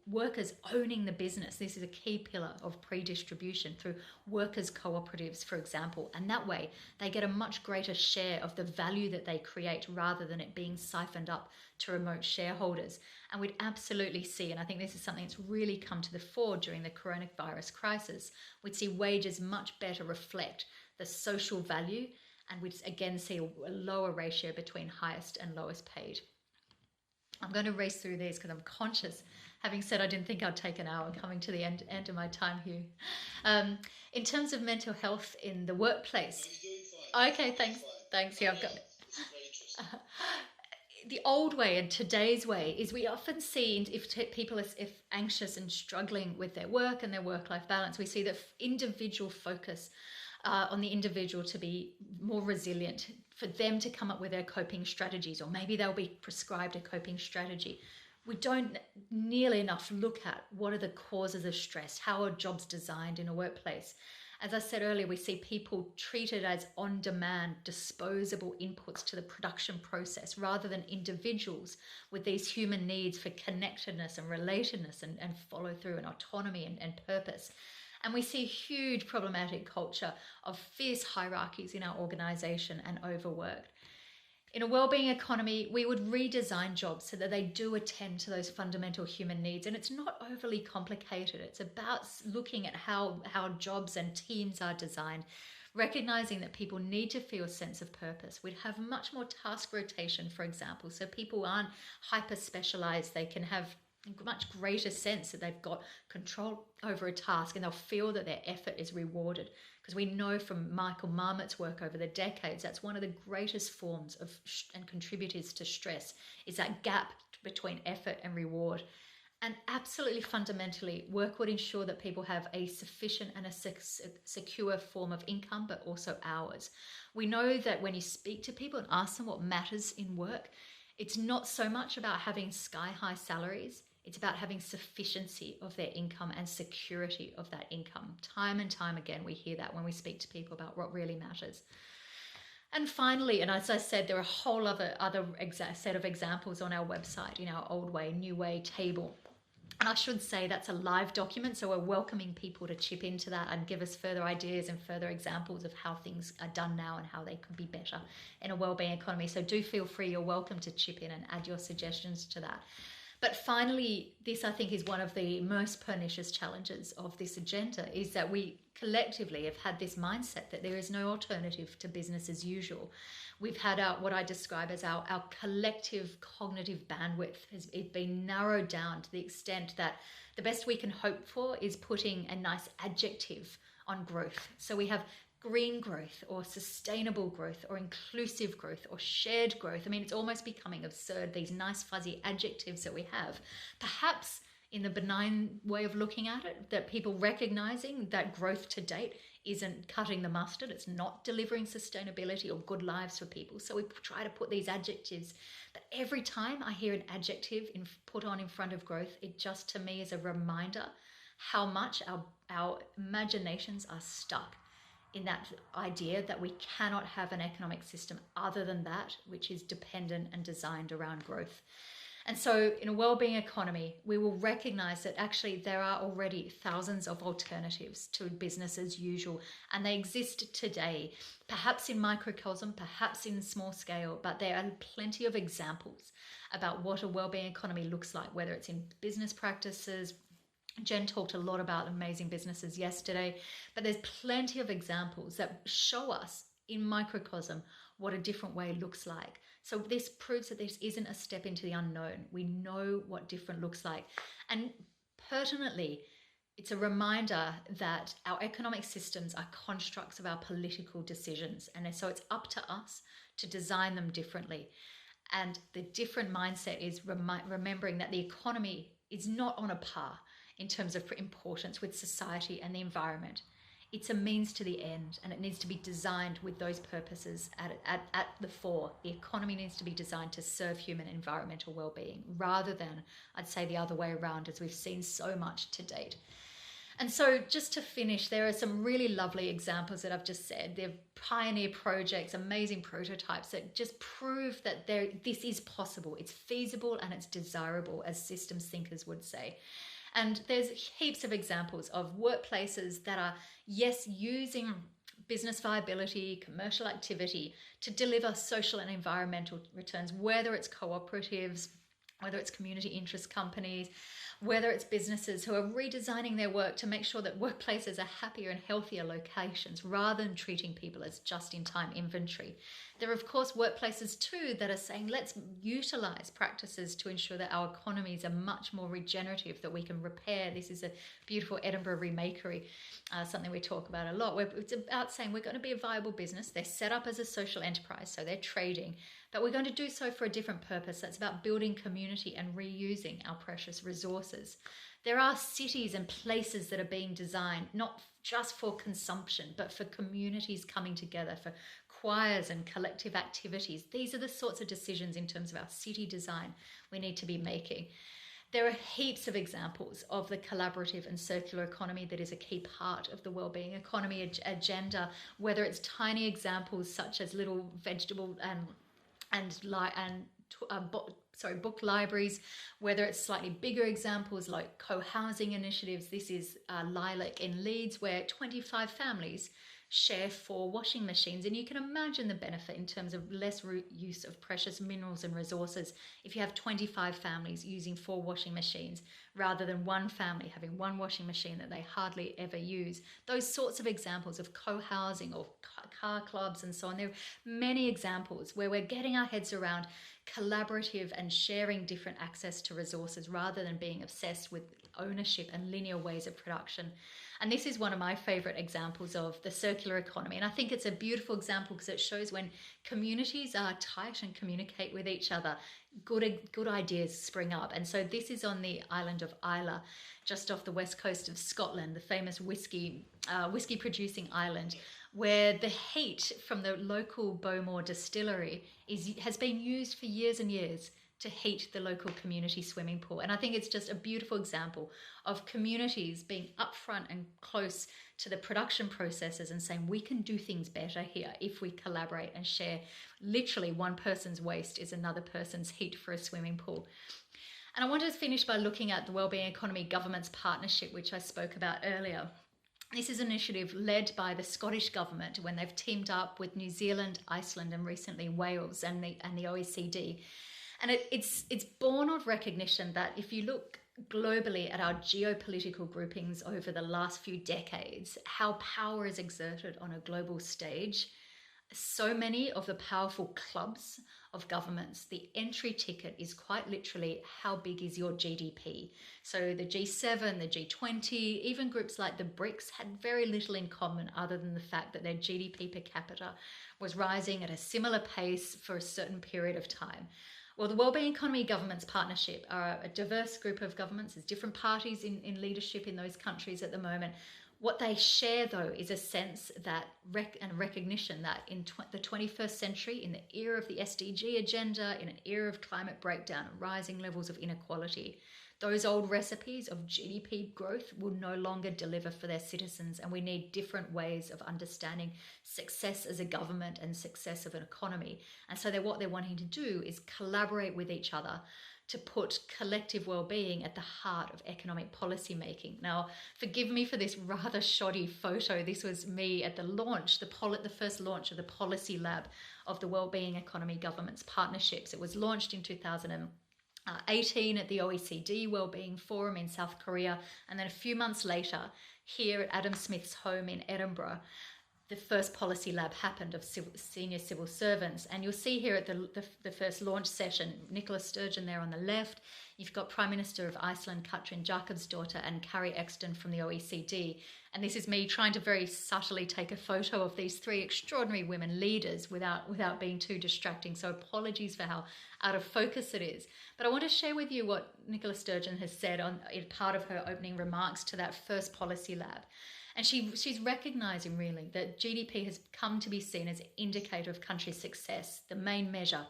workers owning the business. This is a key pillar of pre-distribution through workers' cooperatives, for example. And that way they get a much greater share of the value that they create, rather than it being siphoned up to remote shareholders. And we'd absolutely see, and I think this is something that's really come to the fore during the coronavirus crisis, we'd see wages much better reflect the social value, and we'd again see a lower ratio between highest and lowest paid. I'm going to race through these because I'm conscious, having said I didn't think I'd take an hour, coming to the end of my time here. In terms of mental health in the workplace. Okay, thanks. Yeah, I've got it. the old way and today's way is we often see if people are if anxious and struggling with their work and their work-life balance, we see that individual focus on the individual to be more resilient, for them to come up with their coping strategies, or maybe they'll be prescribed a coping strategy. We don't nearly enough look at what are the causes of stress, how are jobs designed in a workplace. As I said earlier, we see people treated as on-demand, disposable inputs to the production process, rather than individuals with these human needs for connectedness and relatedness and follow through and autonomy and purpose. And we see huge problematic culture of fierce hierarchies in our organization and overworked. In a well-being economy, we would redesign jobs so that they do attend to those fundamental human needs. And it's not overly complicated. It's about looking at how jobs and teams are designed, recognizing that people need to feel a sense of purpose. We'd have much more task rotation, for example, so people aren't hyper-specialized. They can have a much greater sense that they've got control over a task, and they'll feel that their effort is rewarded. Because we know from Michael Marmot's work over the decades, that's one of the greatest forms of and contributors to stress, is that gap between effort and reward. And absolutely fundamentally, work would ensure that people have a sufficient and a secure form of income, but also hours. We know that when you speak to people and ask them what matters in work, it's not so much about having sky-high salaries. It's about having sufficiency of their income and security of that income. Time and time again, we hear that when we speak to people about what really matters. And finally, and as I said, there are a whole other set of examples on our website in our old way, new way table. And I should say that's a live document, so we're welcoming people to chip into that and give us further ideas and further examples of how things are done now and how they could be better in a wellbeing economy. So do feel free, you're welcome to chip in and add your suggestions to that. But finally, this I think is one of the most pernicious challenges of this agenda, is that we collectively have had this mindset that there is no alternative to business as usual. We've had what I describe as our collective cognitive bandwidth has been narrowed down to the extent that the best we can hope for is putting a nice adjective on growth. So we have green growth or sustainable growth or inclusive growth or shared growth. I mean, it's almost becoming absurd, these nice fuzzy adjectives that we have. Perhaps in the benign way of looking at it, that people recognizing that growth to date isn't cutting the mustard, it's not delivering sustainability or good lives for people. So we try to put these adjectives, but every time I hear an adjective put on in front of growth, it just to me is a reminder how much our imaginations are stuck in that idea that we cannot have an economic system other than that which is dependent and designed around growth. And so in a well-being economy, we will recognize that actually there are already thousands of alternatives to business as usual, and they exist today, perhaps in microcosm, perhaps in small scale, but there are plenty of examples about what a well-being economy looks like, whether it's in business practices. Jen talked a lot about amazing businesses yesterday, but there's plenty of examples that show us in microcosm what a different way looks like. So this proves that this isn't a step into the unknown. We know what different looks like. And pertinently, it's a reminder that our economic systems are constructs of our political decisions. And so it's up to us to design them differently. And the different mindset is remembering that the economy is not on a par in terms of importance with society and the environment. It's a means to the end, and it needs to be designed with those purposes at the fore. The economy needs to be designed to serve human and environmental well-being, rather than, I'd say, the other way around, as we've seen so much to date. And so just to finish, there are some really lovely examples that I've just said. They're pioneer projects, amazing prototypes that just prove that this is possible. It's feasible and it's desirable, as systems thinkers would say. And there's heaps of examples of workplaces that are, yes, using business viability, commercial activity to deliver social and environmental returns, whether it's cooperatives, whether it's community interest companies, whether it's businesses who are redesigning their work to make sure that workplaces are happier and healthier locations rather than treating people as just-in-time inventory. There are, of course, workplaces too that are saying, let's utilize practices to ensure that our economies are much more regenerative, that we can repair. This is a beautiful Edinburgh remakery, something we talk about a lot, where it's about saying we're going to be a viable business. They're set up as a social enterprise, so they're trading, But we're going to do so for a different purpose. That's about building community and reusing our precious resources. There are cities and places that are being designed not just for consumption, but for communities coming together, for choirs and collective activities. These are the sorts of decisions in terms of our city design we need to be making. There are heaps of examples of the collaborative and circular economy that is a key part of the wellbeing economy agenda, whether it's tiny examples such as little vegetable book libraries, whether it's slightly bigger examples like co-housing initiatives. This is Lilac in Leeds, where 25 families share 4 washing machines, and you can imagine the benefit in terms of less use of precious minerals and resources if you have 25 families using 4 washing machines rather than one family having 1 washing machine that they hardly ever use. Those sorts of examples of co-housing or car clubs and so on. There are many examples where we're getting our heads around collaborative and sharing different access to resources rather than being obsessed with ownership and linear ways of production. And this is one of my favorite examples of the circular economy. And I think it's a beautiful example because it shows when communities are tight and communicate with each other, good ideas spring up. And so this is on the island of Islay, just off the west coast of Scotland, the famous whiskey producing island, where the heat from the local Bowmore distillery has been used for years and years to heat the local community swimming pool. And I think it's just a beautiful example of communities being upfront and close to the production processes and saying we can do things better here if we collaborate and share. Literally, one person's waste is another person's heat for a swimming pool. And I wanted to finish by looking at the Wellbeing Economy Government's partnership, which I spoke about earlier. This is an initiative led by the Scottish government when they've teamed up with New Zealand, Iceland, and recently Wales and the OECD. And it's born of recognition that if you look globally at our geopolitical groupings over the last few decades, how power is exerted on a global stage, so many of the powerful clubs of governments, the entry ticket is quite literally how big is your GDP. So the G7, the G20, even groups like the BRICS had very little in common other than the fact that their GDP per capita was rising at a similar pace for a certain period of time. Well, the Wellbeing Economy Governments Partnership are a diverse group of governments. There's different parties in leadership in those countries at the moment. What they share, though, is a sense that and recognition that in the 21st century, in the era of the SDG agenda, in an era of climate breakdown and rising levels of inequality, those old recipes of GDP growth will no longer deliver for their citizens, and we need different ways of understanding success as a government and success of an economy. And so what they're wanting to do is collaborate with each other to put collective well-being at the heart of economic policy making. Now, forgive me for this rather shoddy photo. This was me at the launch, the first launch of the policy lab of the Wellbeing Economy Governments Partnerships. It was launched in 2018 at the OECD Wellbeing Forum in South Korea, and then a few months later here at Adam Smith's home in Edinburgh, the first policy lab happened of senior civil servants. And you'll see here at the first launch session, Nicola Sturgeon there on the left. You've got Prime Minister of Iceland, Katherine, and Carrie Exton from the OECD. And this is me trying to very subtly take a photo of these 3 extraordinary women leaders without being too distracting. So apologies for how out of focus it is. But I want to share with you what Nicola Sturgeon has said in part of her opening remarks to that first policy lab. And she's recognising really that GDP has come to be seen as an indicator of country success, the main measure.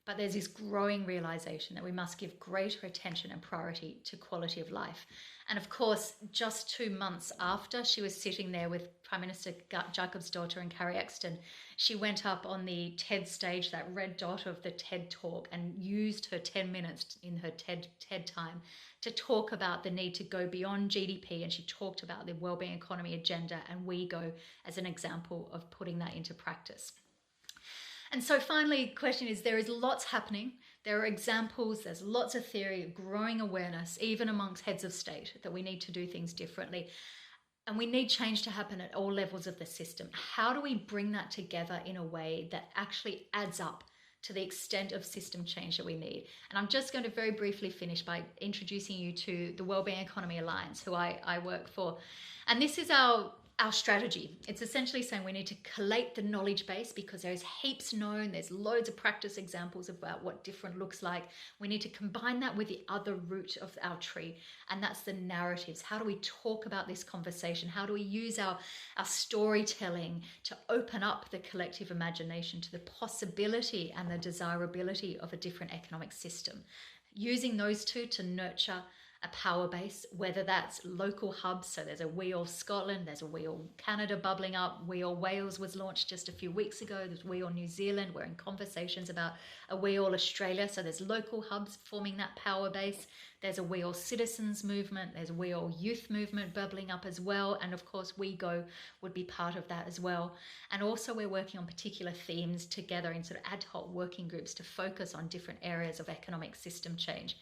But there's this growing realisation that we must give greater attention and priority to quality of life. And of course, just 2 months after she was sitting there with Prime Minister Jacobsdottir and Carrie Exton, she went up on the TED stage, that red dot of the TED talk, and used her 10 minutes in her TED time to talk about the need to go beyond GDP. And she talked about the Wellbeing Economy agenda and WeGo as an example of putting that into practice. And so finally, the question is, there is lots happening. There are examples, there's lots of theory, growing awareness, even amongst heads of state, that we need to do things differently. And we need change to happen at all levels of the system. How do we bring that together in a way that actually adds up to the extent of system change that we need? And I'm just going to very briefly finish by introducing you to the Wellbeing Economy Alliance, who I work for. And this is our our strategy. It's essentially saying we need to collate the knowledge base because there's heaps known, there's loads of practice examples about what different looks like. We need to combine that with the other root of our tree, and that's the narratives. How do we talk about this conversation? How do we use our storytelling to open up the collective imagination to the possibility and the desirability of a different economic system? Using those two to nurture a power base, whether that's local hubs. So there's a We All Scotland, there's a We All Canada bubbling up. We All Wales was launched just a few weeks ago. There's We All New Zealand. We're in conversations about a We All Australia. So there's local hubs forming that power base. There's a We All Citizens movement. There's a We All Youth movement bubbling up as well. And of course, We Go would be part of that as well. And also we're working on particular themes together in sort of ad hoc working groups to focus on different areas of economic system change.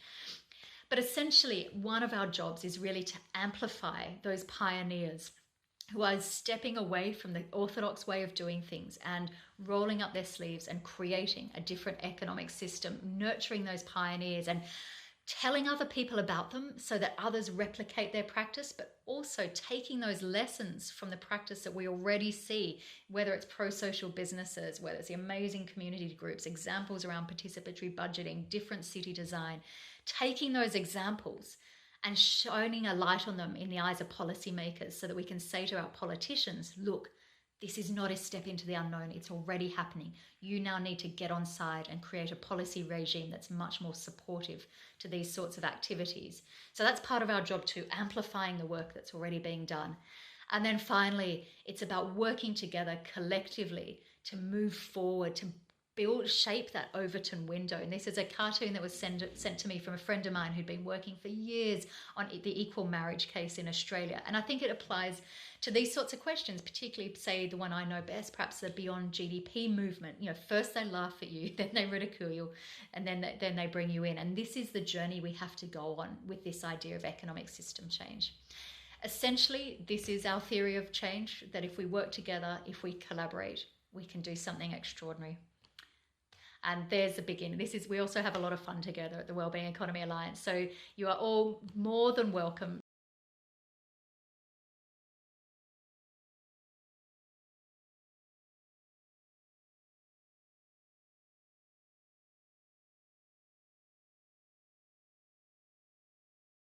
But essentially, one of our jobs is really to amplify those pioneers who are stepping away from the orthodox way of doing things and rolling up their sleeves and creating a different economic system, nurturing those pioneers and telling other people about them so that others replicate their practice, but also taking those lessons from the practice that we already see, whether it's pro-social businesses, whether it's the amazing community groups, examples around participatory budgeting, different city design, taking those examples and shining a light on them in the eyes of policymakers so that we can say to our politicians, look, this is not a step into the unknown. It's already happening. You now need to get on side and create a policy regime that's much more supportive to these sorts of activities. So that's part of our job too, amplifying the work that's already being done. And then finally, it's about working together collectively to move forward, to shape that Overton window. And this is a cartoon that was sent to me from a friend of mine who'd been working for years on the equal marriage case in Australia. And I think it applies to these sorts of questions, particularly, say, the one I know best, perhaps the Beyond GDP movement. You know, first they laugh at you, then they ridicule you, and then they bring you in. And this is the journey we have to go on with this idea of economic system change. Essentially, this is our theory of change, that if we work together, if we collaborate, we can do something extraordinary. And there's the beginning. We also have a lot of fun together at the WellBeing Economy Alliance. So you are all more than welcome